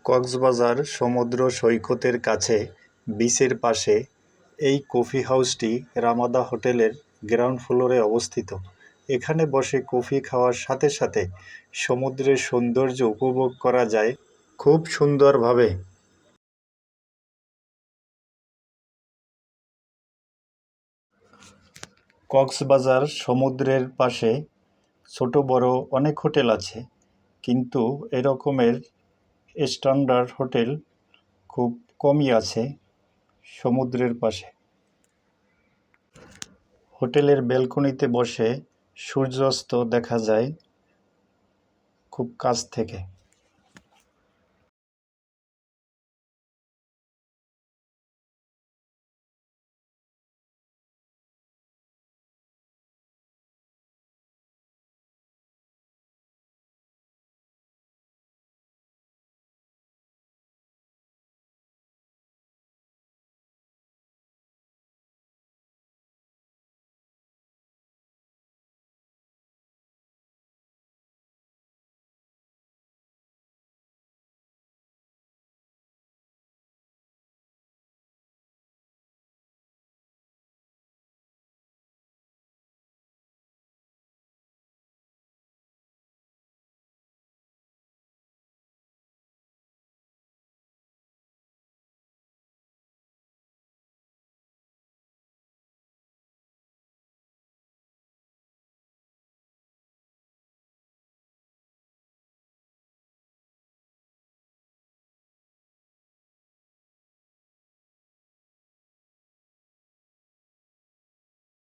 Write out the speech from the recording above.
কক্সবাজার সমুদ্র সৈকতের কাছে বিচের পাশে এই কফি হাউসটি রামাদা হোটেলের গ্রাউন্ড ফ্লোরে অবস্থিত। এখানে বসে কফি খাওয়ার সাথে সাথে সমুদ্রের সৌন্দর্য উপভোগ করা যায় খুব সুন্দরভাবে। কক্সবাজার সমুদ্রের পাশে ছোট বড় অনেক হোটেল আছে, কিন্তু এরকমের স্ট্যান্ডার্ড হোটেল খুব কমই আছে সমুদ্রের পাশে। হোটেলের ব্যালকনিতে বসে সূর্যাস্ত দেখা যায় খুব কাছ থেকে।